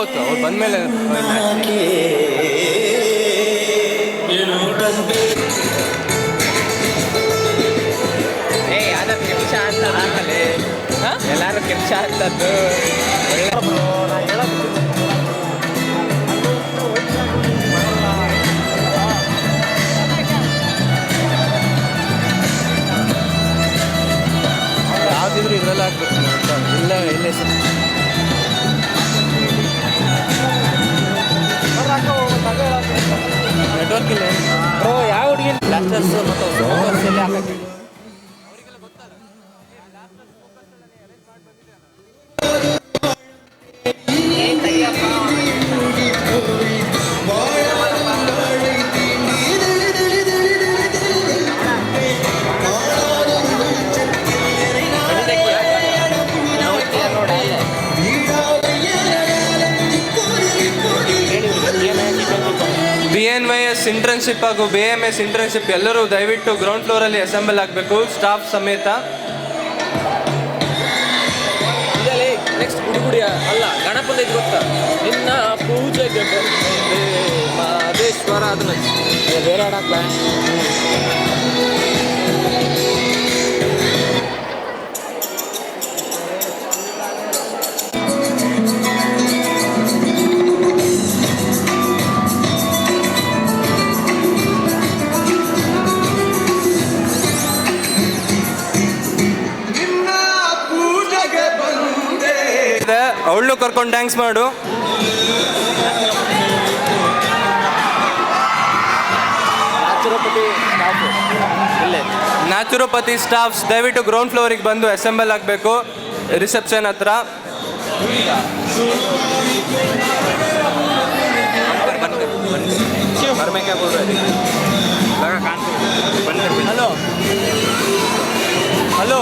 ಅವತ್ತು ಅವ್ರು ಬಂದಮೇಲೆ ಯಾವ್ದು ಕೆಲಸ ಅಂತ ಆಗಲೇ ಎಲ್ಲರೂ ಕೆಲಸ ಅಂತದ್ದು ಯಾವ್ದಿದ್ರು ಇದ್ರಲ್ಲಿ ಆಗ್ಬೇಕು ಇಲ್ಲ ಇಲ್ಲೇ ನೆಟ್ವರ್ಕ್ ಇಲ್ಲ ಬ್ರೋ ಯಾವ ಹುಡುಗಿ ಬ್ಲಾಸ್ಟರ್ಸ್ ಮತ್ತು ಫೋಕಸ್ ಎಲ್ಲ ಹಾಕಕ್ಕೆ BNYS ಇಂಟರ್ನ್ಶಿಪ್ ಹಾಗೂ BMS ಇಂಟರ್ನ್ಶಿಪ್ ಎಲ್ಲರೂ ದಯವಿಟ್ಟು ಗ್ರೌಂಡ್ ಫ್ಲೋರಲ್ಲಿ ಅಸೆಂಬಲ್ ಆಗಬೇಕು ಸ್ಟಾಫ್ ಸಮೇತ. ನೆಕ್ಸ್ಟ್ ಗುಡಿ ಅಲ್ಲ ಗಣಪನ ಇದು ಗೊತ್ತಾ ನಿನ್ನ ಪೂಜೆಗೆ ಬಂದೆ ಮಹದೇಶ್ವರ ಅದನ್ನ ಬೇರೆ ಹಾಡಕ್ಲ ಅವಳು ಕರ್ಕೊಂಡು ಡ್ಯಾನ್ಸ್ ಮಾಡು. ನ್ಯಾಚುರೋಪತಿ ಸ್ಟಾಫ್ಸ್ ದಯವಿಟ್ಟು ಗ್ರೌಂಡ್ ಫ್ಲೋರಿಗೆ ಬಂದು ಅಸೆಂಬಲ್ ಆಗಬೇಕು ರಿಸೆಪ್ಷನ್ ಹತ್ರ. ಹಲೋ ಹಲೋ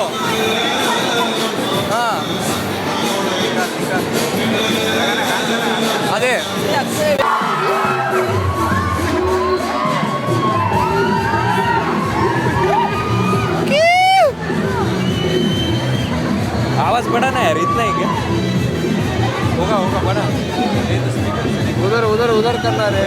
ಹಾಂ ಅದೇ आवाज बड़ा ना यार इतना ही क्या होगा बड़ा उधर उधर उधर करना रे.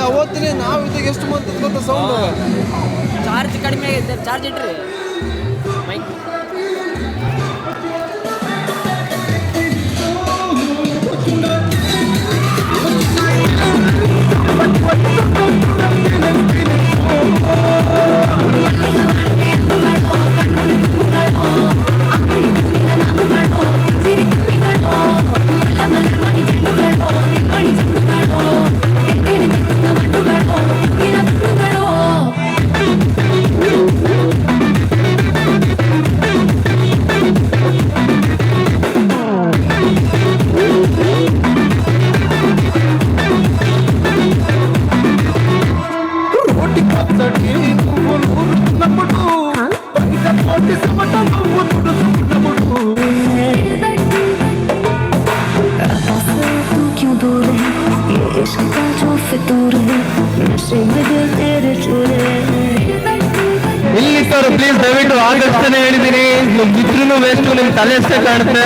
ಅವತ್ತಿನೇ ನಾವು ಇದ್ದಾಗ ಎಷ್ಟು ಮಂತ್ ಗೊತ್ತಾ ಸೌಂಡ್ ಚಾರ್ಜ್ ಕಡಿಮೆ ಆಗೈತೆ ಚಾರ್ಜ್ ಇಟ್ರಿ ಮೈಕ್ ಇಲ್ಲಿದ್ದವರು ಪ್ಲೀಸ್ ದಯವಿಟ್ಟು ಆಗಷ್ಟೇ ಹೇಳಿದ್ದೀನಿ ಇದ್ರೂ ವೇಸ್ಟ್ ನಿಮ್ ತಲೆ ಅಷ್ಟೇ ಕಾಣುತ್ತೆ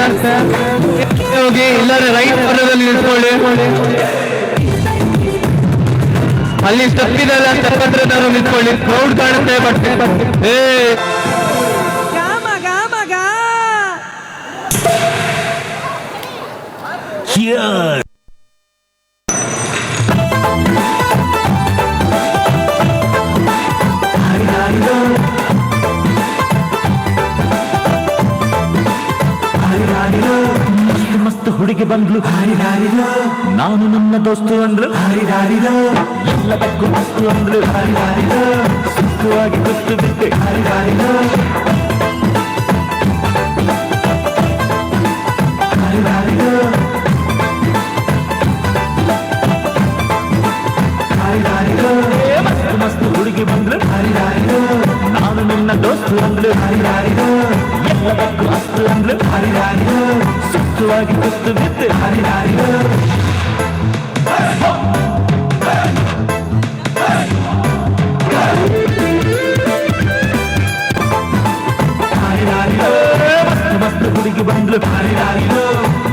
ಹೋಗಿ ಇಲ್ಲಾರೆ ರೈಟ್ ಕಾರ್ನರಲ್ಲಿ ನಿಂತ್ಕೊಳ್ಳಿ ಅಲ್ಲಿ ಸ್ಟೆಪ್ ಇದೆಲ್ಲ ಸ್ಟೆಪ್ ಹತ್ರ ನಾನು ನಿಂತ್ಕೊಳ್ಳಿ ಕ್ರೌಡ್ ಕಾಣುತ್ತೆ ಬಟ್ ಏ ಮಸ್ತ್ ಹುಡುಗಿ ಬಂದ್ಲು ಹಾರಿದಾರಿಲೋ ನಾನು ನನ್ನ ದೋಸ್ತು ಅಂದ್ರು ಹಾರಿದಾರಿಲೋ ಎಲ್ಲದಕ್ಕೂ ಮಸ್ತು ಅಂದ್ರು ಹಾರಿದಾರಿಲೋ ಸುಖವಾಗಿ ಗೊತ್ತು ಬಿಟ್ಟೆ ಹಾರಿದಾರಿಲೋ ಹಾರಿದಾರಿಲೋ ಹಾರಿದಾರಿಲೋ ಮಸ್ತ್ ಮಸ್ತ್ ಹುಡುಗಿ ಬಂದ್ಲು ಹಾರಿದಾರಿಲೋ ನಾನು ನನ್ನ ದೋಸ್ತು ಅಂದ್ರು ಹಾರಿದಾರಿಲೋ ಎಲ್ಲದಕ್ಕೂ ಮಸ್ತು ಅಂದ್ರು ಹಾರಿದಾರಿಲೋ ಸುಖವಾಗಿ ಗೊತ್ತು ಬಿಟ್ಟು ಹಾರಿದಾರಿಲೋ ಅಂದ್ಲು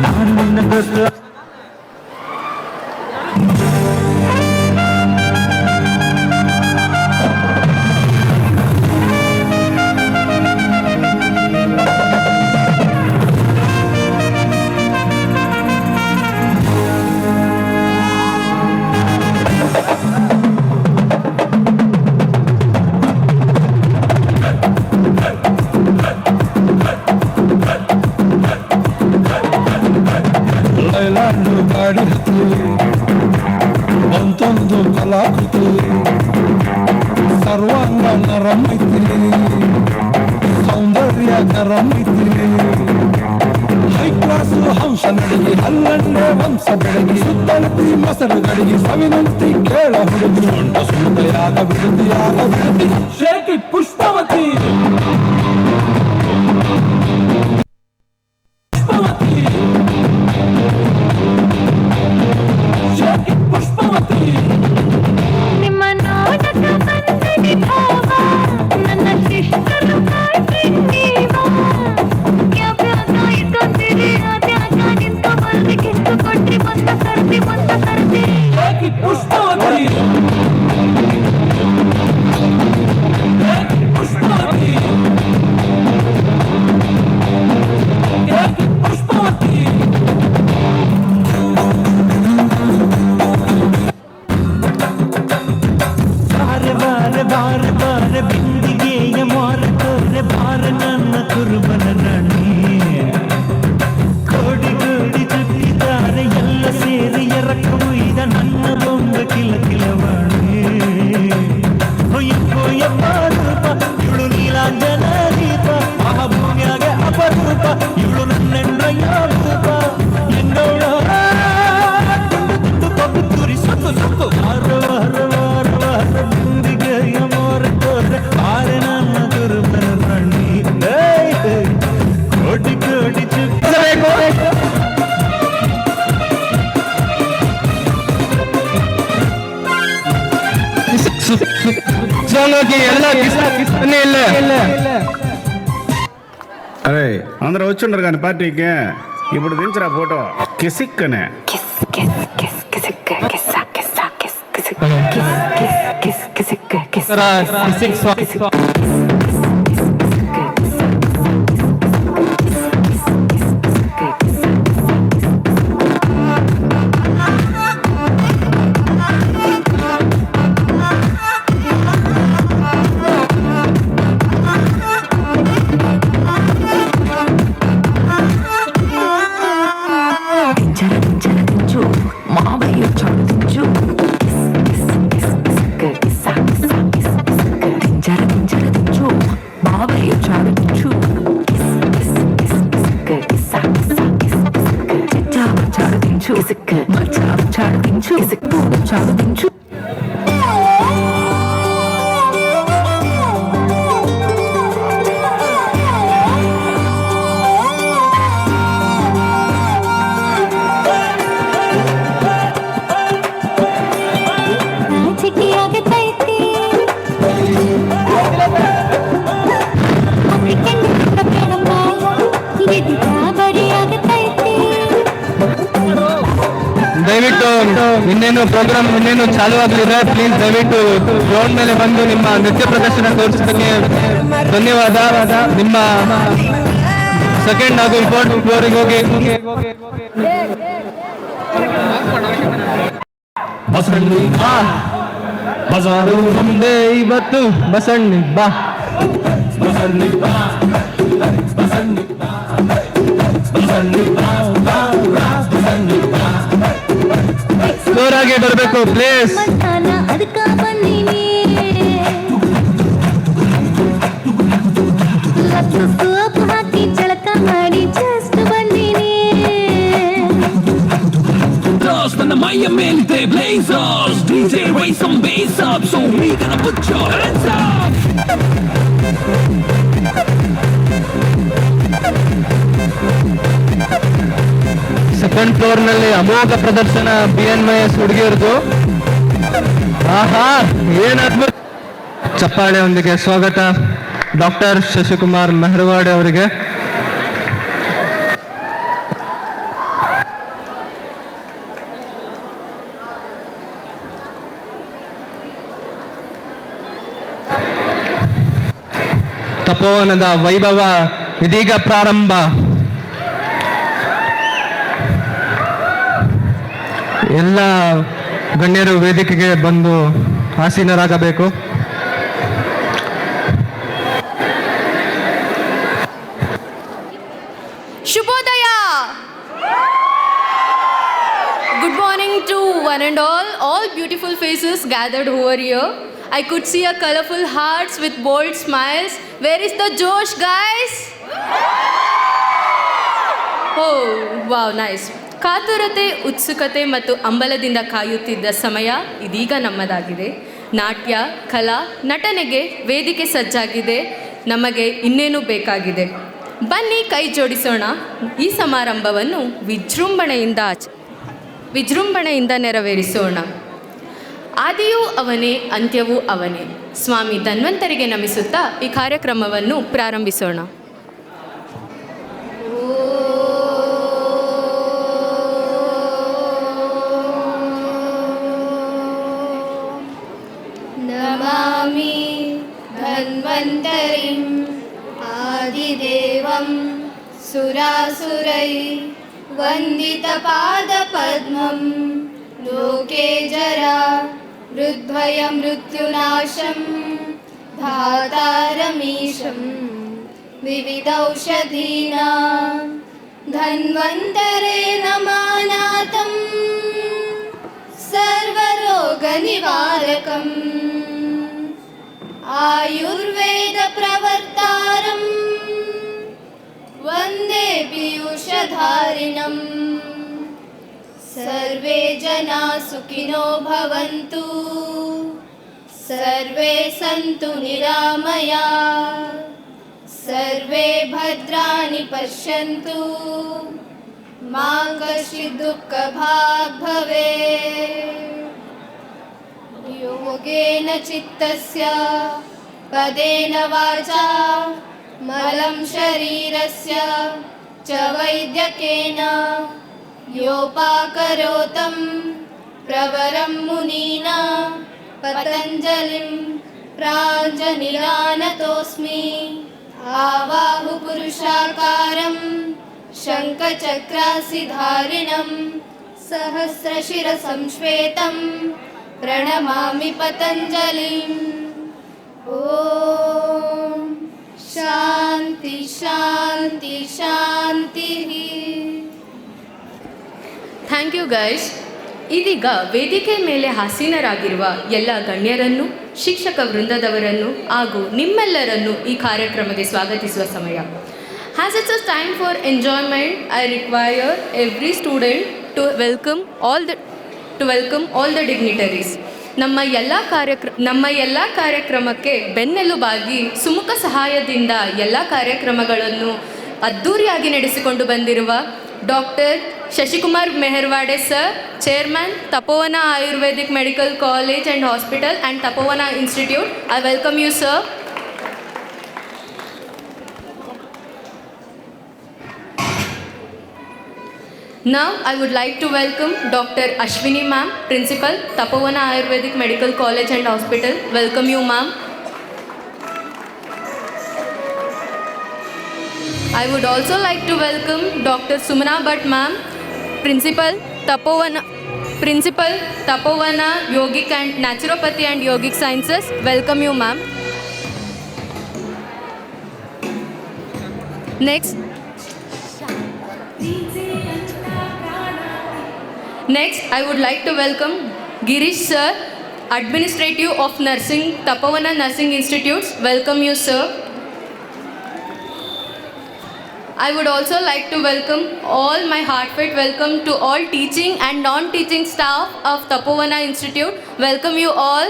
ನಾನು ನಿನ್ನ ದೋಸ್ತು. ಲೈಲಾಂಡು ಗಾಡಿ ಹತ್ತಿ ಬಂತೊಂದು ಕಲಾಕೃತಿ ಸರ್ವಾಂಗ ನರಮೈತಿ ಸೌಂದರ್ಯ ಗರಮೈತಿ ಹೈ ಕ್ಲಾಸು ಹಂಸ ನಡಿಗೆ ಹಲ್ಲಂಡೆ ವಂಶ ಬೆಳಗಿ ಸುತ್ತಲತಿ ಮೊಸರು ಗಡಿಗೆ ಸವಿನಂತಿ ಕೇಳ ಹುಡುಗಿ ಸುಂದಯಾಗ ಬಿಡುದಿ ಶೇಖಿ ಪುಷ್ಪವತಿ ನಿಮ್ಮ ನೋಡಕ ಬಂದನಿ ಭಾವ ನನ್ನ ಶಿಷ್ಟರು ಕಾಯ್ತಿದ್ದೀವ ಯಾವ್ಯಾಗ ಇಟ್ಕೊಂತೀರಿ ಅದ್ಯಾಗ ನಿಂತು ಬಲ್ರಿ ಕಿತ್ತು ಕೊಟ್ರಿ ಬಂದ ಕರ್ದಿ ಪುಷ್ಪವತಿ ಪುಷ್ಪವತಿ ಪುಷ್ಪವತಿ ಬಾರ ಬಾರ ಬಿಂದಿಗೆಯ ಮಾರತೋರೆ ಬಾರ ನನ್ನ ಕುರುಬನ ರಾಣಿ ಕೋಡಿ ಕೋಡಿ ಚುಟ್ಟಿದ್ದಾರೆ ಎಲ್ಲ ಸೇರಿ ಎರಕ ಉಯ್ದ ನನ್ನ ಬೊಂಬ ಕಿಲ ಕಿಲವಾಣಿ ಹೊಯ್ಯಪ್ಪ ರೂಪ ಇವಳು ನೀಲಾಂಜನ ದೀಪ ಮಹಾಭೂಮಿಯಾಗ ಅಪರೂಪ ಇವಳು ನನ್ನೆಂಡ್ರಯ್ಯ ರೂಪ ಎಂದೋಳ ತುಂಡು ಕೊಬ್ಬು ತುರಿ ಸೊತ್ತು ಸೊತ್ತು ವಾರ ವಾರ ವಾರ ವಾರ ಬಿಂದಿಗೆಯ ಮಾರತೋರೆ ಬಾರ ನನ್ನ ಕುರುಬನ ರಾಣಿ ಕೋಟಿ ಕೋಟಿ ಸಾಂಗ್ ಎಲ್ಲ కిస్తనే ಇಲ್ಲ. అరే అందరూ వచ్చిండ్రు కానీ పార్టీకి ఇప్పుడు దించరా ఫోటో కిసిక్కనే ದಯವಿಟ್ಟು ಇನ್ನೇನು ಪ್ರೋಗ್ರಾಮ್ ಇನ್ನೇನು ಚಾಲು ಆಗಲಿದೆ. ಪ್ಲೀಸ್ ದಯವಿಟ್ಟು ಗ್ರೌಂಡ್ ಮೇಲೆ ಬಂದು ನಿಮ್ಮ ನೃತ್ಯ ಪ್ರದರ್ಶನ ತೋರಿಸೋದಕ್ಕೆ ಧನ್ಯವಾದ. ನಿಮ್ಮ ಸೆಕೆಂಡ್ ಹಾಗೂ ಇಂಪಾರ್ಟೆಂಟ್ ಫ್ಲೋರಿಗೆ ಹೋಗಿ. ಬಜಾರು ಮುಂದೆ ಇವತ್ತು ಬಸಣ್ಣಿ ಬಾ ಜೋರಾಗಿ ಬರಬೇಕು ಪ್ಲೀಸ್. ಅದಕ್ಕ ಬಂದೀನಿ ಸೋಪು ಹಾಕಿ ಜಳಕ ಮಾಡಿ ಜಸ್ಟ್ ಬಂದೀನಿ When the Miami blazers, DJ raise some bass up, so we gonna put your hands up. Second floor ನಲ್ಲಿ ಅಮೋಘ ಪ್ರದರ್ಶನ BNYS ಹುಡುಗಿಯರದು. ಆಹಾ ಏನ್ ಅದ್ಭುತ. ಚಪ್ಪಾಳೆಯೊಂದಿಗೆ ಸ್ವಾಗತ ಡಾಕ್ಟರ್ ಶಶಿಕುಮಾರ್ ಮೆಹರವಾಡೆ ಅವರಿಗೆ. ತಪೋವನದ ವೈಭವ ಇದೀಗ ಪ್ರಾರಂಭ. ಎಲ್ಲ ಗಣ್ಯರು ವೇದಿಕೆಗೆ ಬಂದು ಆಸೀನರಾಗಬೇಕು. Shubhodaya! Good morning to one and all beautiful faces gathered over here. I could see a colorful hearts with bold smiles. Where is the Josh, guys? Oh, wow, nice. ಕಾತುರತೆ, ಉತ್ಸುಕತೆ ಮತ್ತು ಅಂಬಲದಿಂದ ಕಾಯುತ್ತಿದ್ದ ಸಮಯ ಇದೀಗ ನಮ್ಮದಾಗಿದೆ. ನಾಟ್ಯ, ಕಲಾ, ನಟನೆಗೆ ವೇದಿಕೆ ಸಜ್ಜಾಗಿದೆ. ನಮಗೆ ಇನ್ನೇನು ಬೇಕಾಗಿದೆ? ಬನ್ನಿ ಕೈ ಜೋಡಿಸೋಣ. ಈ ಸಮಾರಂಭವನ್ನು ವಿಜೃಂಭಣೆಯಿಂದ ನೆರವೇರಿಸೋಣ. ಆದಿಯೂ ಅವನೇ, ಅಂತ್ಯವೂ ಅವನೇ. ಸ್ವಾಮಿ ಧನ್ವಂತರಿಗೆ ನಮಿಸುತ್ತಾ ಈ ಕಾರ್ಯಕ್ರಮವನ್ನು ಪ್ರಾರಂಭಿಸೋಣ. ನಮಾಮಿ ಧನ್ವಂತರಿಂ ಆದಿದೇವಂ ಸುರಾಸುರೈ ವಂದಿತಪಾದಪದ್ಮಂ ಲೋಕೆ ಜರಾ ಮೃದ್ಭಯ ಮೃತ್ಯುನಾಶಂ ಧಾತಾರಮೀಶಂ ವಿವಿಧೌಷಧೀನಾಂ ಧನ್ವಂತರೇ ನಮಾನಾಥಂ ಸರ್ವರೋಗನಿವಾರಕಂ ಆಯುರ್ವೇದ ಪ್ರವರ್ತಾರಂ ವಂದೇ ಪೀಯೂಷಧಾರಿಣಂ. ಸರ್ವೇ ಜನಾ ಸುಖಿನೋ ಭವಂತು, ಸರ್ವೇ ಸಂತು ನಿರಾಮಯಾ, ಸರ್ವೇ ಭದ್ರಾಣಿ ಪಶ್ಯಂತು, ಮಾ ಕಶ್ಚಿತ್ ದುಃಖ ಭಾಗ್ ಭವೇತ್. ಯೋಗೇನ ಚಿತ್ತಸ್ಯ ಪದೇನ ವಾಚಾ ಮಲಂ ಶರೀರಸ್ಯ ಚ ವೈದ್ಯಕೇನ ಯೋಪಾಕರೋತಂ ಪ್ರವರಂ ಮುನೀನಾ ಪತಂಜಲಿಂ ಪ್ರಾಂಜನಿರಾನತೋಸ್ಮಿ. ಆವಾಹು ಪುರುಷಾಕಾರಂ ಶಂಖಚಕ್ರಾಸಿಧಾರಿಣಂ ಸಹಸ್ರಶಿರ ಸಂಶ್ವೇತಂ ಪ್ರಣಮಾಮಿ ಪತಂಜಲಿಂ. ಓಂ ಶಾಂತಿ ಶಾಂತಿ ಶಾಂತಿ. Thank you guys. ಇದೀಗ ವೇದಿಕೆ ಮೇಲೆ ಆಸೀನರಾಗಿರುವ ಎಲ್ಲ ಗಣ್ಯರನ್ನು, ಶಿಕ್ಷಕ ವೃಂದದವರನ್ನು ಹಾಗೂ ನಿಮ್ಮೆಲ್ಲರನ್ನು ಈ ಕಾರ್ಯಕ್ರಮಕ್ಕೆ ಸ್ವಾಗತಿಸುವ ಸಮಯ. As it's a time for enjoyment, I require every student to welcome all the dignitaries. ನಮ್ಮ ಎಲ್ಲ ಕಾರ್ಯಕ್ರಮಕ್ಕೆ ಬೆನ್ನೆಲುಬಾಗಿ ಸುಮುಖ ಸಹಾಯದಿಂದ ಎಲ್ಲ ಕಾರ್ಯಕ್ರಮಗಳನ್ನು ಅದ್ಧೂರಿಯಾಗಿ ನಡೆಸಿಕೊಂಡು ಬಂದಿರುವ doctor Shashikumar Meharwade sir, chairman Tapovana ayurvedic medical college and hospital and Tapovana institute. I welcome you sir. Now I would like to welcome Dr. Ashwini ma'am, Principal, Tapovana Ayurvedic Medical College and Hospital. Welcome you ma'am. I would also like to welcome Dr. Sumana Bhatt ma'am, Principal, Tapovana Yogic and Naturopathy and Yogic Sciences. Welcome you ma'am. Next, I would like to welcome Girish sir, Administrative of Nursing, Tapovana Nursing Institutes. Welcome you sir. I would also like to welcome all my heartfelt welcome to all teaching and non-teaching staff of Tapovana Institute. Welcome you all.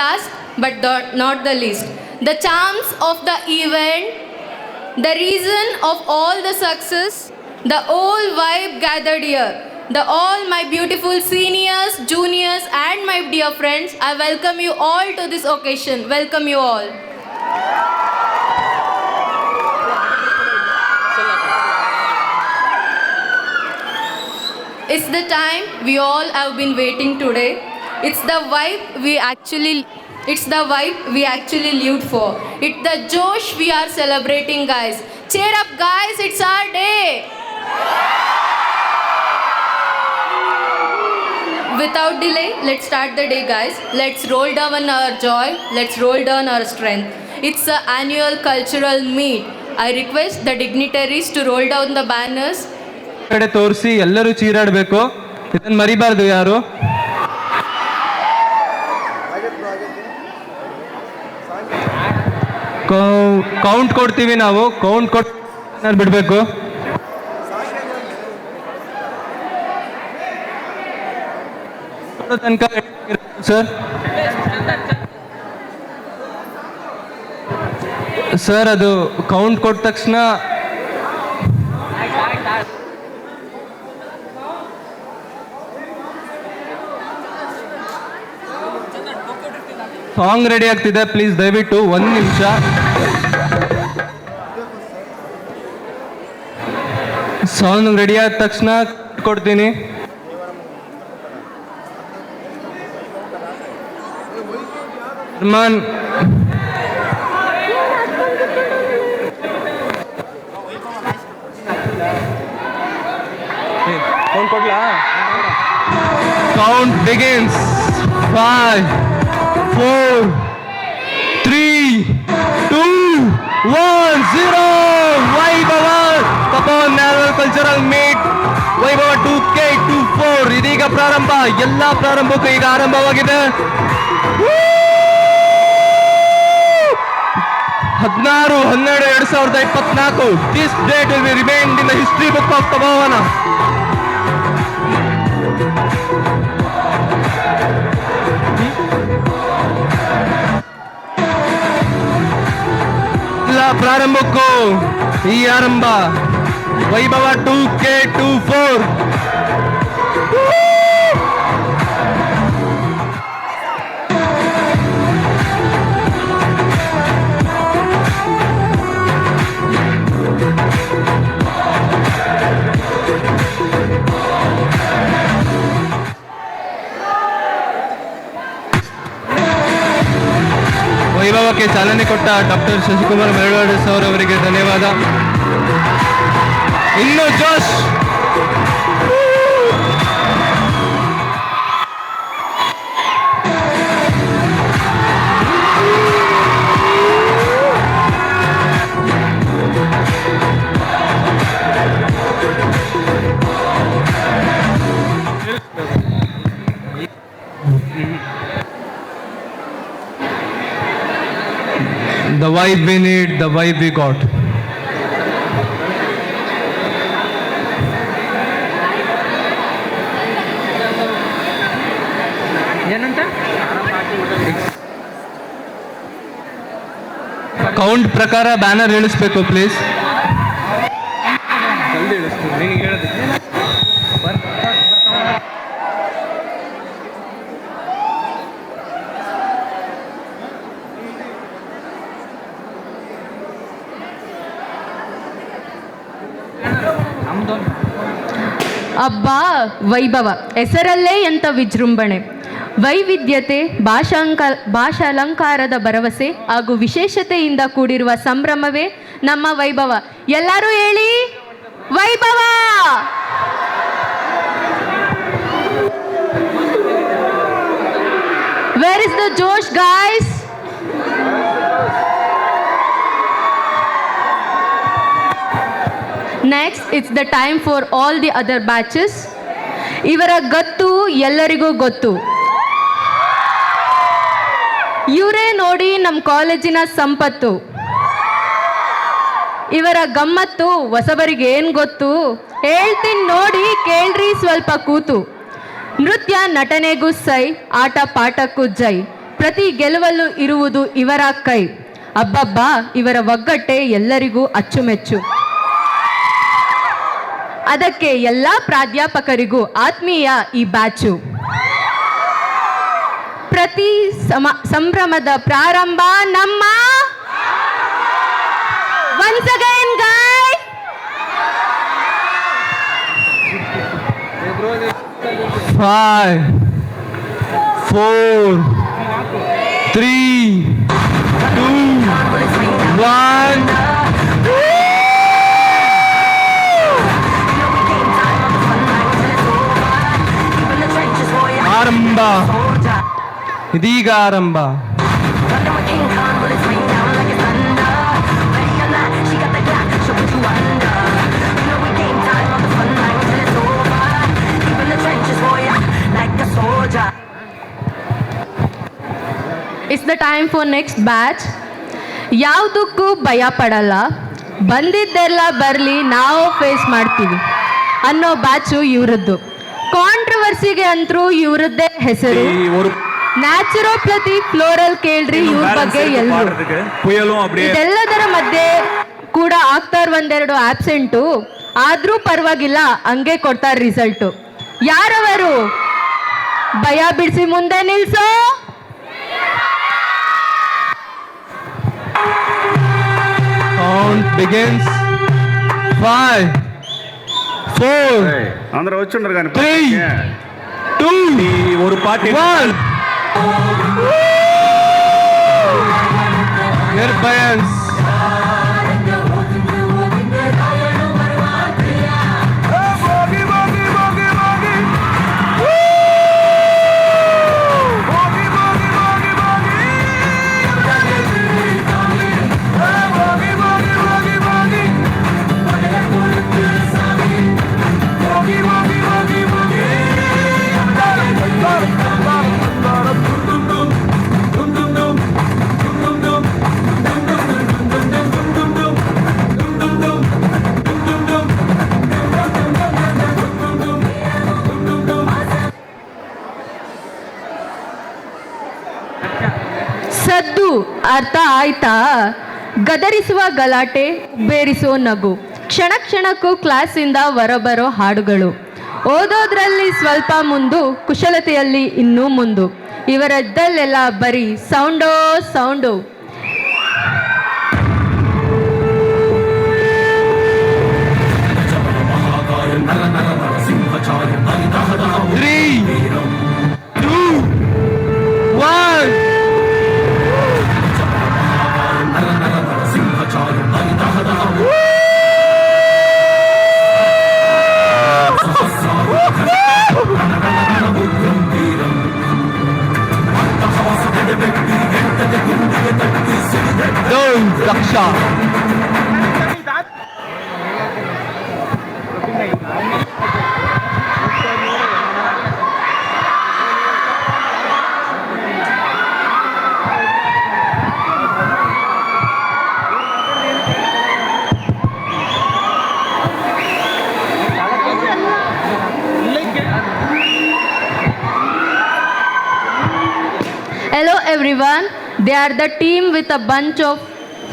Last but not the least, the charms of the event, the reason of all the success, the whole vibe gathered here. All my beautiful seniors, juniors and my dear friends, I welcome you all to this occasion. Welcome you all. It's the time we all have been waiting today. It's the vibe It's the vibe we actually lived for. It's the Josh we are celebrating, guys. Cheer up, guys. It's our day. Without delay, let's start the day, guys. Let's roll down our joy. Let's roll down our strength. It's an annual cultural meet. I request the dignitaries to roll down the banners. ಕಡೆ ತೋರಿಸಿ ಎಲ್ಲರೂ ಚೀರಾಡಬೇಕು. ಇದನ್ನು ಮರಿಬಾರ್ದು ಯಾರು. Count ಕೊಡ್ತೀವಿ ನಾವು. Count ಕೊಟ್ಟು ಬಿಡಬೇಕು. ತನಕ ಸರ್ ಅದು ಕೌಂಟ್ ಕೊಟ್ಟ ತಕ್ಷಣ ಸಾಂಗ್ ರೆಡಿ ಆಗ್ತಿದೆ. ಪ್ಲೀಸ್ ದಯವಿಟ್ಟು 1 ನಿಮಿಷ. ಸಾಂಗ್ ರೆಡಿ ಆದ ತಕ್ಷಣ ಕೊಡ್ತೀನಿ. ಅರ್ಮಾನ್ ಕೌಂಟ್ ಕೊಡ್ಲಾ? Count begins. 5 4 3 2 1 0. ವೈಭವ ತಪೋನ್ ನ್ಯಾಷನಲ್ ಕಲ್ಚರಲ್ ಮೀಟ್ ವೈಭವ 2K24 ಇದೀಗ ಪ್ರಾರಂಭ. ಎಲ್ಲ ಪ್ರಾರಂಭಕ್ಕೂ ಈಗ ಆರಂಭವಾಗಿದೆ. 16/12/2024. This date will be remained in the history book of Tabhavana. ಎಲ್ಲ ಪ್ರಾರಂಭಕ್ಕೂ ಈ ಆರಂಭ. ವೈಭವ 2K24. ವೈಭವಕ್ಕೆ ಚಾಲನೆ ಕೊಟ್ಟ ಡಾಕ್ಟರ್ ಶಶಿಕುಮಾರ್ ಮೆರವಾಡೆ ಸರ್ ಅವರಿಗೆ ಧನ್ಯವಾದ. ಇನ್ನು ಜೋಶ್. The vibe we need, the vibe we got. ಏನಂತ ಕೌಂಟ್ ಪ್ರಕಾರ ಬ್ಯಾನರ್ ಇಳಿಸ್ಬೇಕು ಪ್ಲೀಸ್. ಜಲ್ದಿ ಇಳಿಸ್ತೀನಿ ನಿನಗೆ ಹೇಳೋದಕ್ಕೆ. ಅಬ್ಬಾ ವೈಭವ ಹೆಸರಲ್ಲೇ ಎಂಥ ವಿಜೃಂಭಣೆ. ವೈವಿಧ್ಯತೆ, ಭಾಷಾಲಂಕಾರದ ಭರವಸೆ ಹಾಗೂ ವಿಶೇಷತೆಯಿಂದ ಕೂಡಿರುವ ಸಂಭ್ರಮವೇ ನಮ್ಮ ವೈಭವ. ಎಲ್ಲರೂ ಹೇಳಿ ವೈಭವ. Where is the Josh guys? Next, it's the time for all the other batches. ಇವರ ಗತ್ತು ಎಲ್ಲರಿಗೂ ಗೊತ್ತು. ಇವರೇ ನೋಡಿ ನಮ್ಮ ಕಾಲೇಜಿನ ಸಂಪತ್ತು. ಇವರ ಗಮ್ಮತ್ತು ಹೊಸಬರಿಗೆ ಏನು ಗೊತ್ತು? ಹೇಳ್ತೀನಿ ನೋಡಿ ಕೇಳ್ರಿ ಸ್ವಲ್ಪ ಕೂತು. ನೃತ್ಯ ನಟನೆಗೂ ಸೈ, ಆಟ ಪಾಠಕ್ಕೂ ಜೈ. ಪ್ರತಿ ಗೆಲುವಲ್ಲೂ ಇರುವುದು ಇವರ ಕೈ. ಅಬ್ಬಬ್ಬಾ ಇವರ ಒಗ್ಗಟ್ಟೆ ಎಲ್ಲರಿಗೂ ಅಚ್ಚುಮೆಚ್ಚು. ಅದಕ್ಕೆ ಎಲ್ಲ ಪ್ರಾಧ್ಯಾಪಕರಿಗೂ ಆತ್ಮೀಯ ಈ ಬ್ಯಾಚು. ಪ್ರತಿ ಸಂಭ್ರಮದ ಪ್ರಾರಂಭ ನಮ್ಮ once again guys. 5 4 3, 2, 1. ಆರಂಭ ಇದೀಗ ಆರಂಭ. It's the time for next batch. ಯಾವುದಕ್ಕೂ ಭಯ ಪಡಲ್ಲ, ಬಂದಿದ್ದೆಲ್ಲ ಬರಲಿ ನಾವು ಫೇಸ್ ಮಾಡ್ತೀವಿ ಅನ್ನೋ ಬ್ಯಾಚು ಇವರದ್ದು. ಕಾಂಟ್ರವರ್ಸಿಗೆ ಅಂತರೂ ಇವರದ್ದೇ ಹೆಸರು. ನ್ಯಾಚುರೋಪತಿ ಫ್ಲೋರಲ್ ಕೇಳ್ರಿ ಇವ್ರ ಬಗ್ಗೆ ಎಲ್ಲರೂ. ಇದೆಲ್ಲದರ ಮಧ್ಯೆ ಕೂಡ ಆಗ್ತಾರ ಒಂದೆರಡು ಆಬ್ಸೆಂಟು, ಆದ್ರೂ ಪರವಾಗಿಲ್ಲ, ಹಂಗೆ ಕೊಡ್ತಾರೆ ರಿಸಲ್ಟು. ಯಾರವರು ಭಯ ಬಿಡಿಸಿ ಮುಂದೆ ನಿಲ್ಸೋ. Count begins. 5, 4, అందరూ వచ్చుండ్రు కానీ 3, 2, 1. నిర్భయన్స్. ಸದ್ದು ಅರ್ಥ ಆಯ್ತಾ? ಗದರಿಸುವ ಗಲಾಟೆ, ಬೇರಿಸೋ ನಗು, ಕ್ಷಣ ಕ್ಷಣಕ್ಕೂ ಕ್ಲಾಸಿಂದ ಹೊರಬರೋ ಹಾಡುಗಳು, ಓದೋದ್ರಲ್ಲಿ ಸ್ವಲ್ಪ ಮುಂದು, ಕುಶಲತೆಯಲ್ಲಿ ಇನ್ನೂ ಮುಂದು. ಇವರದ್ದಲ್ಲೆಲ್ಲ ಬರೀ ಸೌಂಡೋ sound. Daksha. Hello everyone, they are the team with a bunch of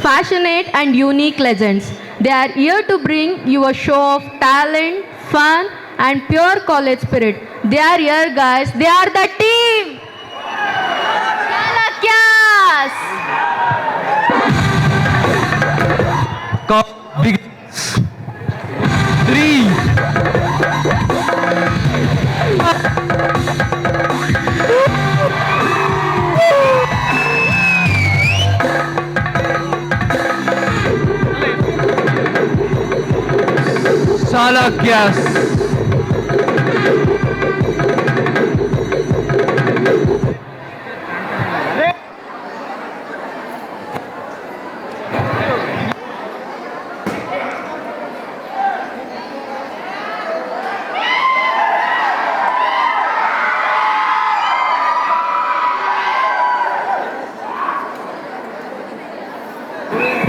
passionate and unique legends. They are here to bring you a show of talent, fun and pure college spirit. They are here guys, they are the team! Chalakyas! Count begins. 3, 2. Chalakyas.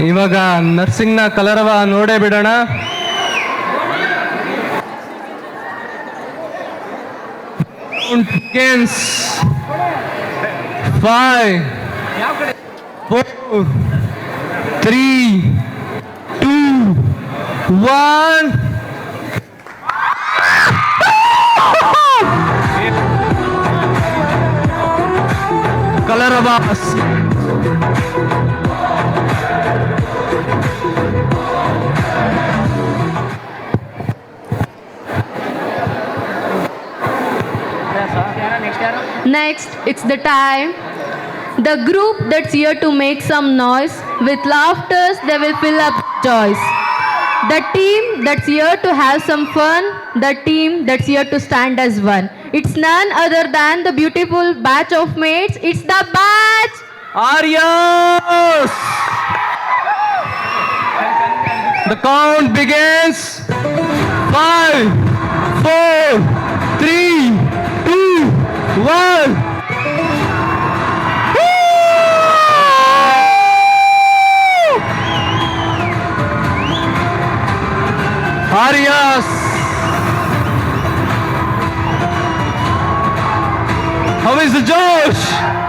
ಇವಾಗ ನರ್ಸಿಂಗ್ನ ಕಲರವ ನೋಡೇ ಬಿಡೋಣ. Begins. 5, 4, 3, 2, 1. Kalarabas. Next, it's the time The group that's here to make some noise, with laughters they will fill up joys. The team that's here to have some fun, the team that's here to stand as one. It's none other than the beautiful batch of mates. It's the batch Arias! The count begins. 5, 4, 3, 2, 1. Arias! How is the Josh?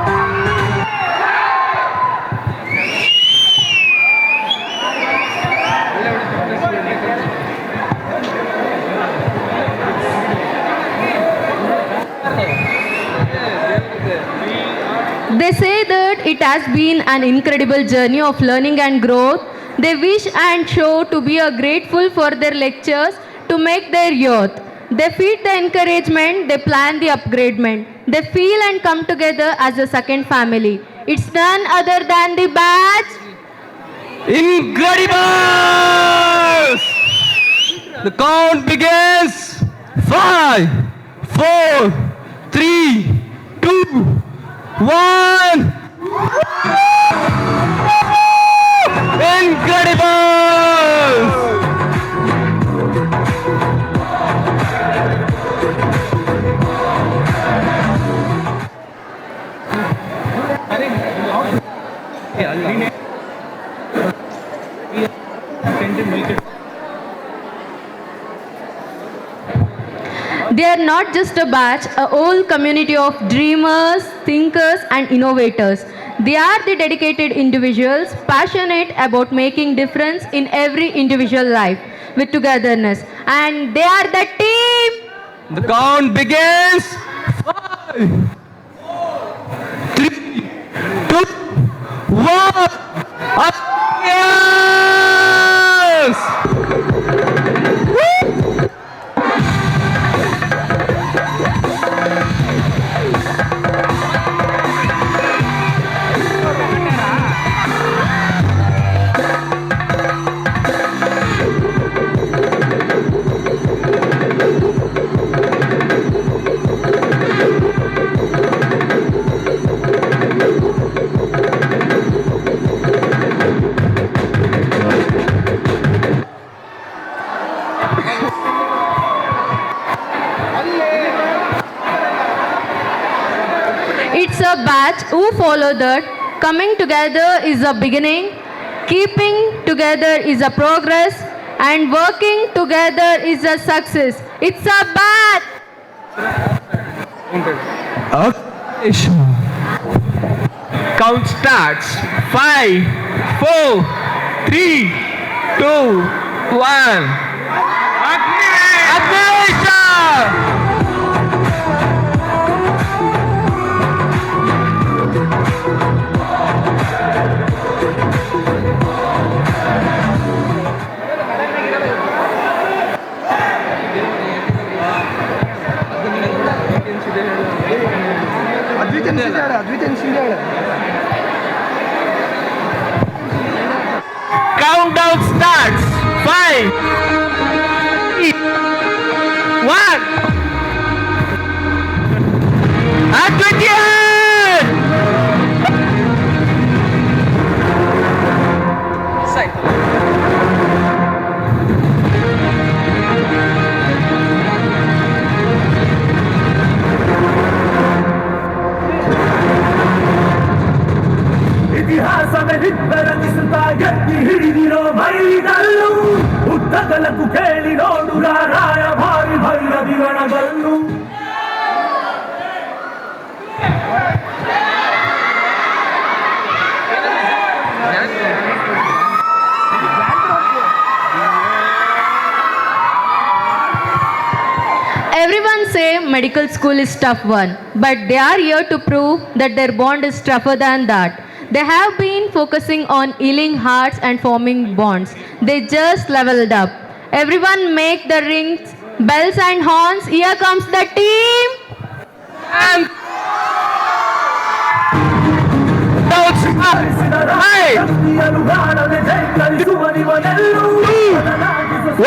They say that it has been an incredible journey of learning and growth. They wish and show to be grateful for their lectures to make their youth. They feed the encouragement, they plan the upgradement. They feel and come together as a second family. It's none other than the batch Incredibles! The count begins. 5, 4, 3, 2, 1. Incredibles! They are not just a batch, a whole community of dreamers, thinkers, and innovators. They are the dedicated individuals, passionate about making difference in every individual life with togetherness. And they are the team. The count begins. 5, 3, 2, 1. Yes! It's a batch who follow that. Coming together is a beginning, keeping together is a progress, and working together is a success. It's a batch. Okay. Count starts. 5, 4, 3, 2, 1. Agnisha! Countdown starts. 5, 3, 1. Advityan! ಇತಿಹಾಸದ ಹಿಪ್ಪರಗಿಸುತ್ತಾ ಎತ್ತಿ ಹಿಡಿದಿರೋ ಮೈಲಿಗಲ್ಲು ಉದ್ದಗಲಕ್ಕೂ ಕೇಳಿ ನೋಡು ರಾಯ ಭಾರಿ ಭೈರವಿಗಣಗಲ್ಲು Everyone say medical school is tough one, but they are here to prove that their bond is tougher than that. They have been focusing on healing hearts and forming bonds. They just leveled up. Everyone make the rings, bells and horns. Here comes the team. And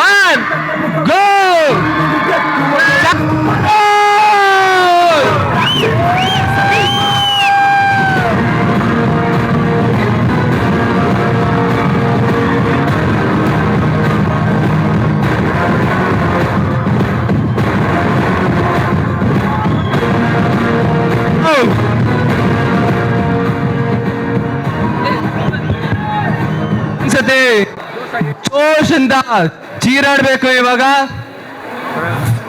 1 ಗೋ. ಸತಿ ಜೋಶಿಂದ ಚೀರಾಡ್ಬೇಕು ಇವಾಗ.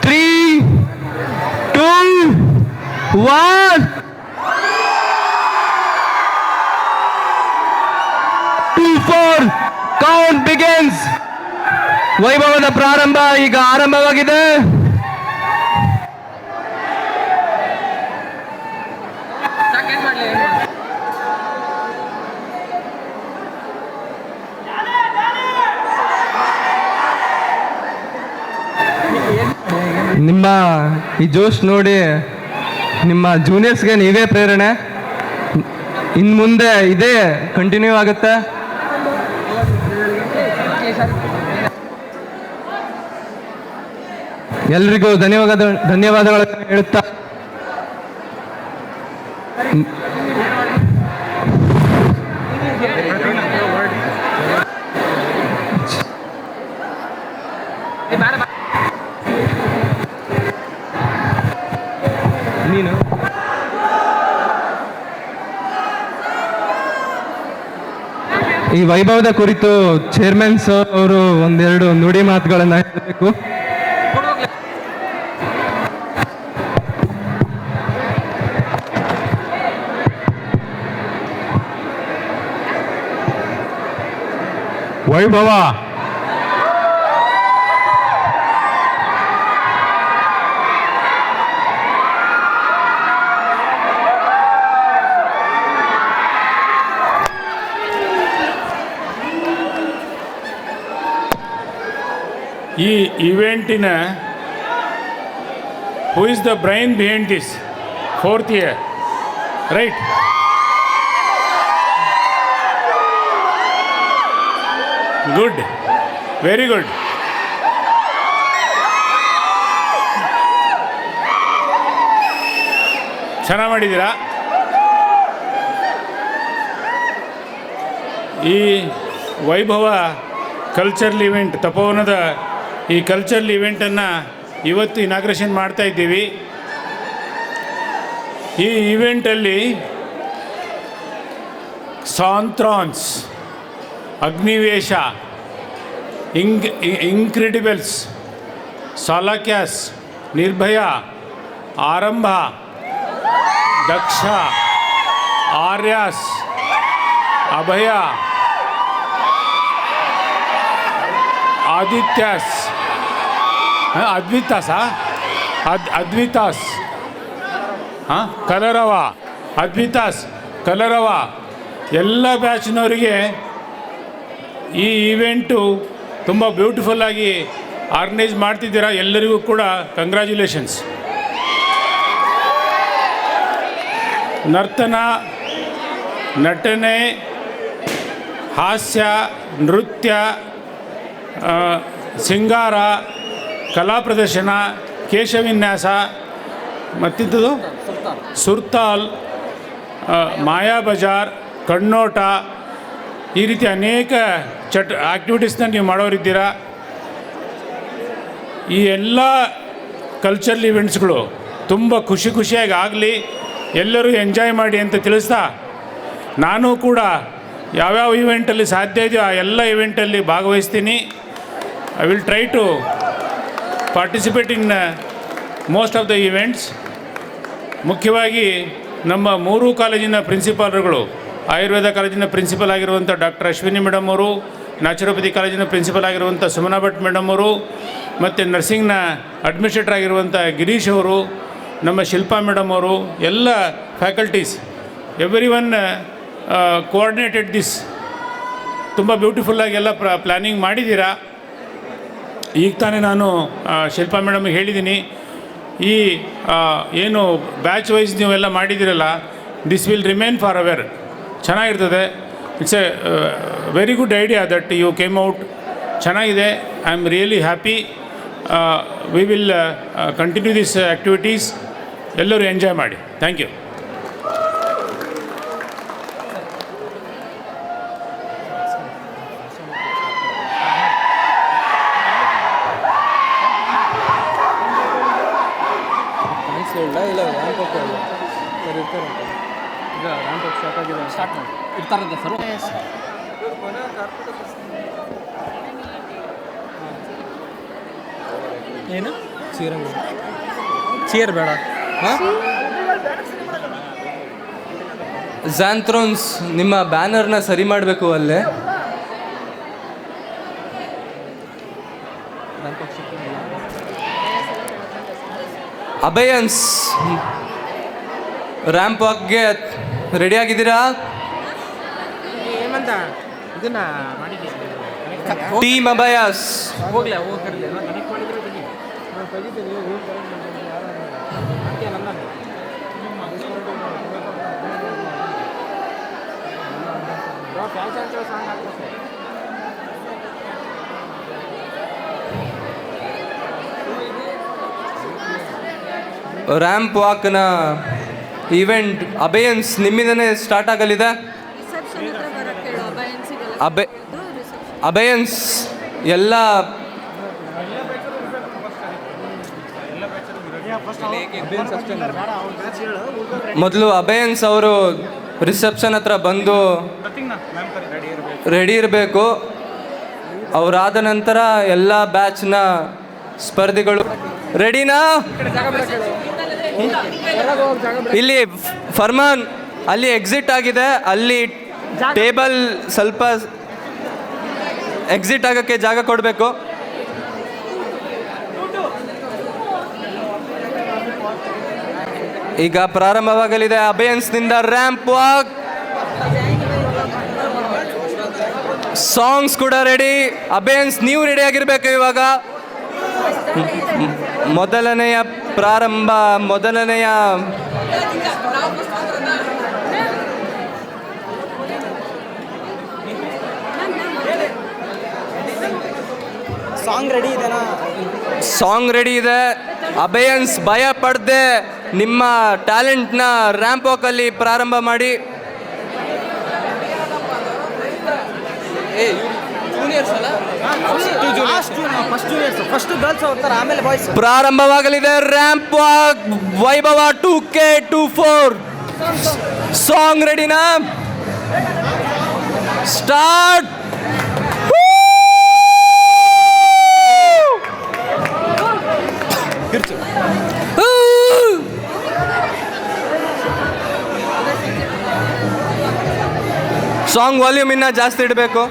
3, 2, 1 2, 4 count begins. ವೈಭವದ ಪ್ರಾರಂಭ ಈಗ ಆರಂಭವಾಗಿದೆ. ನಿಮ್ಮ ಈ ಜೋಶ್ ನೋಡಿ ನಿಮ್ಮ ಜೂನಿಯರ್ಸ್ಗೆ ನೀವೇ ಪ್ರೇರಣೆ. ಇನ್ನು ಮುಂದೆ ಇದೇ ಕಂಟಿನ್ಯೂ ಆಗುತ್ತೆ. ಎಲ್ರಿಗೂ ಧನ್ಯವಾದಗಳನ್ನು ಹೇಳುತ್ತಾ ನೀನು ಈ ವೈಭವದ ಕುರಿತು ಚೇರ್ಮನ್ ಸರ್ ಅವರು ಒಂದೆರಡು ನುಡಿ ಮಾತುಗಳನ್ನು ಹೇಳಬೇಕು. ವೈಭವ ಈ ಇವೆಂಟಿನ who is the brain behind this 4th year, right? Good, very good. ಚೆನ್ನಾಗಿ ಮಾಡಿದ್ದೀರಾ. ಈ ವೈಭವ ಕಲ್ಚರಲ್ ಇವೆಂಟ್, ತಪೋವನದ ಈ ಕಲ್ಚರಲ್ ಇವೆಂಟನ್ನು ಇವತ್ತು ಇನಾಗ್ರೇಷನ್ ಮಾಡ್ತಾ ಇದ್ದೀವಿ. ಈ ಇವೆಂಟಲ್ಲಿ ಸಾಂತ್ರಾನ್ಸ್, ಅಗ್ನಿವೇಶ, ಇನ್ಕ್ರೆಡಿಬಲ್ಸ್, ಸಾಲಾಕ್ಯಾಸ್, ನಿರ್ಭಯ, ಆರಂಭ, ದಕ್ಷ, ಆರ್ಯಾಸ್, ಅಭಯ, ಆದಿತ್ಯಾಸ್, ಅದ್ವಿತಾಸ್, ಕಲರವ, ಅದ್ವಿತಾಸ್, ಕಲರವ ಎಲ್ಲ ಬ್ಯಾಚ್ನವರಿಗೆ ಈ ಇವೆಂಟು ತುಂಬ ಬ್ಯೂಟಿಫುಲ್ಲಾಗಿ ಆರ್ಗನೈಸ್ ಮಾಡ್ತಿದ್ದೀರಾ. ಎಲ್ಲರಿಗೂ ಕೂಡ ಕಂಗ್ರ್ಯಾಚುಲೇಷನ್ಸ್. ನರ್ತನ, ನಟನೆ, ಹಾಸ್ಯ, ನೃತ್ಯ, ಸಿಂಗಾರ, ಕಲಾ ಪ್ರದರ್ಶನ, ಕೇಶವಿನ್ಯಾಸ, ಮತ್ತಿದ್ದು ಸುರ್ತಾಲ್, ಮಾಯಾ ಬಜಾರ್, ಕಣ್ಣೋಟ, ಈ ರೀತಿ ಅನೇಕ ಆ್ಯಕ್ಟಿವಿಟೀಸ್ನ ನೀವು ಮಾಡೋರಿದ್ದೀರಾ. ಈ ಎಲ್ಲ ಕಲ್ಚರಲ್ ಇವೆಂಟ್ಸ್ಗಳು ತುಂಬ ಖುಷಿಯಾಗಿ ಆಗಲಿ, ಎಲ್ಲರೂ ಎಂಜಾಯ್ ಮಾಡಿ ಅಂತ ತಿಳಿಸ್ತಾ, ನಾನು ಕೂಡ ಯಾವ್ಯಾವ ಇವೆಂಟಲ್ಲಿ ಸಾಧ್ಯ ಇದೆಯೋ ಆ ಎಲ್ಲ ಇವೆಂಟಲ್ಲಿ ಭಾಗವಹಿಸ್ತೀನಿ. I will try to participate in most of the events. ಮುಖ್ಯವಾಗಿ ನಮ್ಮ 3 ಕಾಲೇಜಿನ ಪ್ರಿನ್ಸಿಪಾಲ್ರುಗಳು, ಆಯುರ್ವೇದ ಕಾಲೇಜಿನ ಪ್ರಿನ್ಸಿಪಲ್ ಆಗಿರುವಂಥ ಡಾಕ್ಟರ್ ಅಶ್ವಿನಿ ಮೇಡಮ್ ಅವರು, ನ್ಯಾಚುರೋಪತಿ ಕಾಲೇಜಿನ ಪ್ರಿನ್ಸಿಪಲ್ ಆಗಿರುವಂಥ ಸುಮನಾ ಭಟ್ ಮೇಡಮ್ ಅವರು, ಮತ್ತು ನರ್ಸಿಂಗ್ನ ಅಡ್ಮಿನಿಸ್ಟ್ರೇಟರ್ ಆಗಿರುವಂಥ ಗಿರೀಶ್ ಅವರು, ನಮ್ಮ ಶಿಲ್ಪಾ ಮೇಡಮ್ ಅವರು, ಎಲ್ಲ faculties, every one coordinated this. ತುಂಬ ಬ್ಯೂಟಿಫುಲ್ಲಾಗಿ ಎಲ್ಲ ಪ್ಲ್ಯಾನಿಂಗ್ ಮಾಡಿದ್ದೀರಾ. ಈಗ ತಾನೇ ನಾನು ಶಿಲ್ಪಾ ಮೇಡಮ್ಗೆ ಹೇಳಿದ್ದೀನಿ, ಈ ಏನು ಬ್ಯಾಚ್ ವೈಸ್ ನೀವೆಲ್ಲ ಮಾಡಿದ್ದೀರಲ್ಲ, this will remain for ever. ಚೆನ್ನಾಗಿರ್ತದೆ. It's a very good idea that you came out. ಚೆನ್ನಾಗಿದೆ. I am really happy. We will continue this activities. ಎಲ್ಲರೂ ಎಂಜಾಯ್ ಮಾಡಿ. Thank you. ಇರ್ತಾರಂತೆ ಸರ್. ಏನು ಚೀರ್ ಬೇಡ. ಝ್ಯಾಂಥ್ರೋನ್ಸ್ ನಿಮ್ಮ ಬ್ಯಾನರ್ನ ಸರಿ ಮಾಡಬೇಕು ಅಲ್ಲೇ. ಅಭಯನ್ಸ್ ರ್ಯಾಂಪ್ ವಾಕ್ಗೆ ರೆಡಿ ಆಗಿದ್ದೀರಾ? ಟೀಮ್ ಅಭಯಸ್ ಹೋಗ್ಲಾ ರ್ಯಾಂಪ್ ವಾಕ್ನ ಇವೆಂಟ್ ಅಭಯನ್ಸ್ ನಿಮ್ಮಿಂದನೇ ಸ್ಟಾರ್ಟ್ ಆಗಲಿದೆ. ಅಭಯನ್ಸ್ ಎಲ್ಲ ಮೊದಲು ಅಭಯನ್ಸ್ ಅವರು ರಿಸೆಪ್ಷನ್ ಹತ್ರ ಬಂದು ರೆಡಿ ಇರಬೇಕು. ಅವರಾದ ನಂತರ ಎಲ್ಲ ಬ್ಯಾಚ್ನ ಸ್ಪರ್ಧಿಗಳು ರೆಡಿನಾ? ಇಲ್ಲಿ ಫರ್ಮಾನ್ ಅಲ್ಲಿ ಎಕ್ಸಿಟ್ ಆಗಿದೆ. ಅಲ್ಲಿ ಟೇಬಲ್ ಸ್ವಲ್ಪ ಎಕ್ಸಿಟ್ ಆಗೋಕ್ಕೆ ಜಾಗ ಕೊಡಬೇಕು. ಈಗ ಪ್ರಾರಂಭವಾಗಲಿದೆ ಅಭಯನ್ಸ್ನಿಂದ ರ್ಯಾಂಪ್ ವಾಕ್. ಸಾಂಗ್ಸ್ ಕೂಡ ರೆಡಿ. ಅಭಯನ್ಸ್ ನೀವು ರೆಡಿ ಆಗಿರ್ಬೇಕು. ಇವಾಗ ಮೊದಲನೆಯ ಪ್ರಾರಂಭ, ಮೊದಲನೆಯ ಸಾಂಗ್ ರೆಡಿ ಇದೆ. ಅಭಯನ್ಸ್ ಭಯ ಪಡದೆ ನಿಮ್ಮ ಟ್ಯಾಲೆಂಟ್ನ ರ್ಯಾಂಪ್ ವಾಕಲ್ಲಿ ಪ್ರಾರಂಭ ಮಾಡಿ. ಪ್ರಾರಂಭವಾಗಲಿದೆ ರ್ಯಾಂಪ್ ವಾಕ್. ವೈಭವ 2K24 ಸಾಂಗ್ ರೆಡಿನಾ? ಸ್ಟಾರ್ಟ್. ಸಾಂಗ್ ವಾಲ್ಯೂಮ್ ಇನ್ನ ಜಾಸ್ತಿ ಇಡಬೇಕು.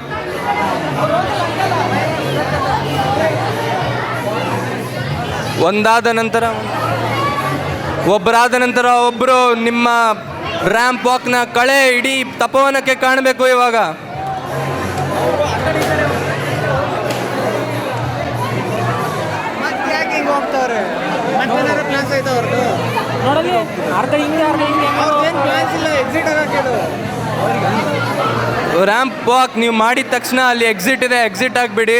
ಒಂದಾದ ನಂತರ ಒಬ್ಬರಾದ ನಂತರ ಒಬ್ಬರು ನಿಮ್ಮ ರ್ಯಾಂಪ್ ವಾಕ್ನ ಕಳೆ ಇಡೀ ತಪೋವನಕ್ಕೆ ಕಾಣಬೇಕು. ಇವಾಗ ರ್ಯಾಂಪ್ ವಾಕ್ ನೀವು ಮಾಡಿದ ತಕ್ಷಣ ಅಲ್ಲಿ ಎಕ್ಸಿಟ್ ಇದೆ, ಎಕ್ಸಿಟ್ ಆಗಿಬಿಡಿ.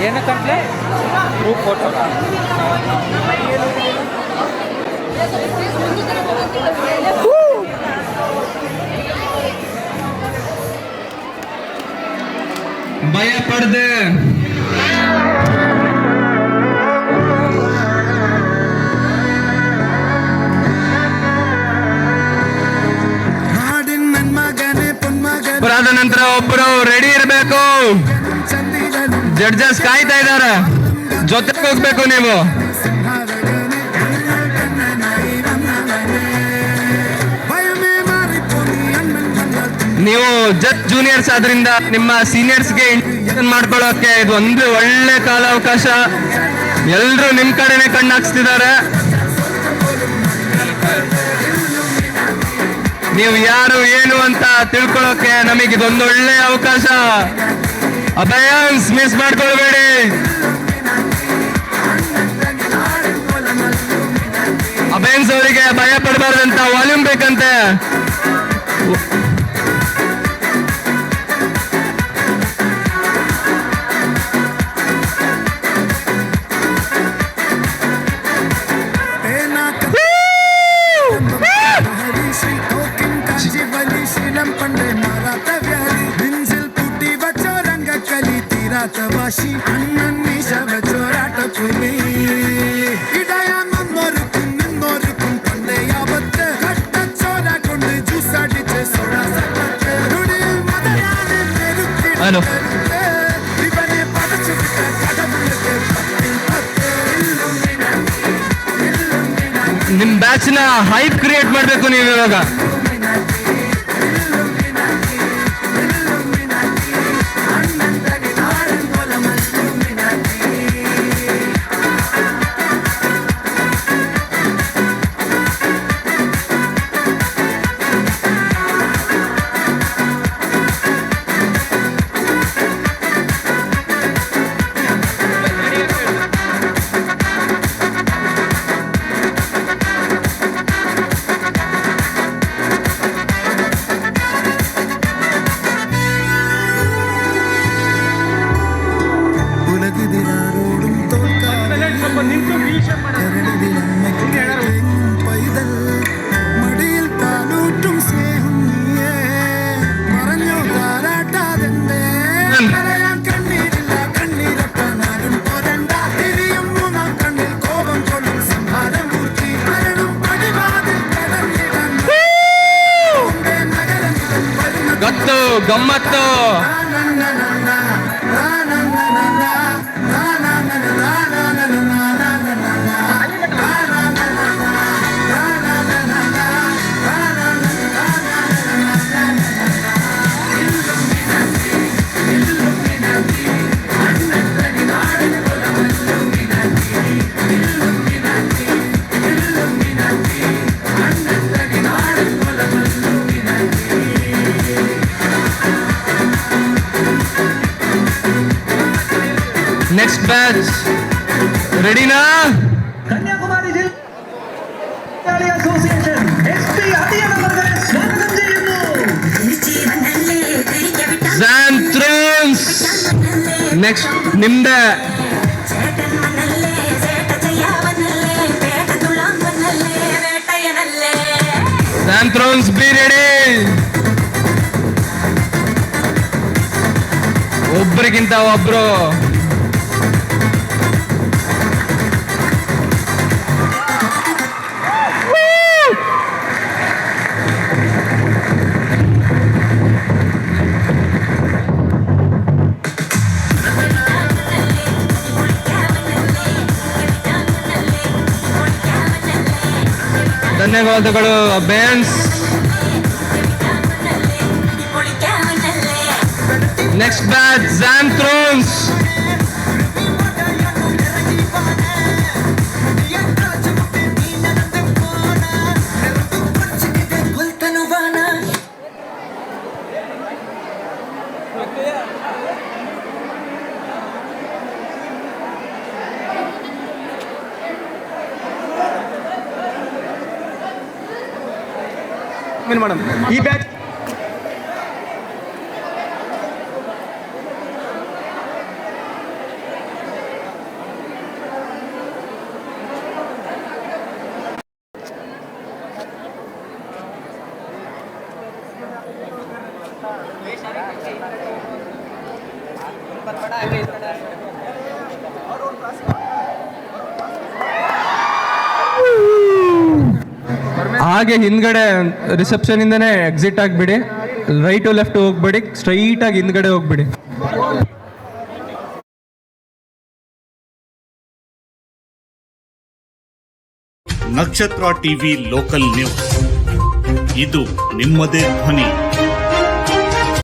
ಏನಕ್ಕಂತಲೇ ಗ್ರೂಪ್ ಫೋಟೋ ಭಯ ಪಡ್ದೆ ಬರಾದ ನಂತರ ಒಬ್ಬರು ರೆಡಿ ಇರಬೇಕು. ಜಡ್ಜಸ್ ಕಾಯ್ತಾ ಇದ್ದಾರೆ, ಜೊತೆಗೆ ಹೋಗ್ಬೇಕು ನೀವು. ನೀವು ಜಸ್ಟ್ ಜೂನಿಯರ್ಸ್ ಆದ್ರಿಂದ ನಿಮ್ಮ ಸೀನಿಯರ್ಸ್ಗೆ ಇಂಟ್ರೊಡಕ್ಷನ್ ಮಾಡ್ಕೊಳ್ಳೋಕೆ ಇದು ಒಂದು ಒಳ್ಳೆ ಕಾಲಾವಕಾಶ. ಎಲ್ಲರೂ ನಿಮ್ ಕಡೆನೆ ಕಣ್ಣಾಕ್ಸ್ತಿದ್ದಾರೆ. ನೀವು ಯಾರು ಏನು ಅಂತ ತಿಳ್ಕೊಳ್ಳೋಕೆ ನಮಗೆ ಇದೊಂದು ಒಳ್ಳೆ ಅವಕಾಶ. ಅಭಯನ್ಸ್ ಮಿಸ್ ಮಾಡ್ಕೊಳ್ಬೇಡಿ. ಅಬೇನ್ಸ್ ಅವರಿಗೆ ಭಯ ಪಡಬಾರ್ದಂತ ವಾಲ್ಯೂಮ್ ಬೇಕಂತೆ. ಹಲೋ, ನಿಮ್ ಬ್ಯಾಚ್ ನ ಹೈಪ್ ಕ್ರಿಯೇಟ್ ಮಾಡ್ಬೇಕು ನೀವು ಇವಾಗ. ಗತ್ತು ಗಮ್ಮತ್ತು. ನೆಕ್ಸ್ಟ್ ಬ್ಯಾಚ್ ರೆಡಿನಾ? ಕನ್ಯಾಕುಮಾರಿ ಜಿಲ್ಲಾ ಅಸೋಸಿಯೇಷನ್ ಎಸ್ಪಿ ಅಭಿಯಾನವರಿಗೆ ಸ್ವಾಗತ ചെയ്യുന്നു. ಸ್ಯಾಂಥ್ರೋನ್ಸ್ ನೆಕ್ಸ್ಟ್ ನಿಮ್ದೆ. ಸ್ಯಾಂಥ್ರೋನ್ಸ್ be ready. ಒಬ್ರಿಗಿಂತ ಒಬ್ರು. ಧನ್ಯವಾದಗಳು ಅಬೇನ್ಸ್. ನೆಕ್ಸ್ಟ್ ಬ್ಯಾಚ್ ಸ್ಯಾಂಥ್ರೋನ್ಸ್. ಮೇಡಮ್ ಈ ಬ್ಯಾಚ್ ಹಾಗೆ ಹಿಂದ್ಗಡೆ ರಿಸೆಪ್ಷನ್ ಇಂದನೇ ಎಕ್ಸಿಟ್ ಆಗಿಬಿಡಿ. ರೈಟ್ ಲೆಫ್ಟ್ ಹೋಗ್ಬೇಡಿ, ಸ್ಟ್ರೈಟ್ ಆಗಿ ಹಿಂದ್ಗಡೆ ಹೋಗ್ಬಿಡಿ. ನಕ್ಷತ್ರ ಟಿವಿ ಲೋಕಲ್ ನ್ಯೂಸ್, ಇದು ನಿಮ್ಮದೇ ಧ್ವನಿ.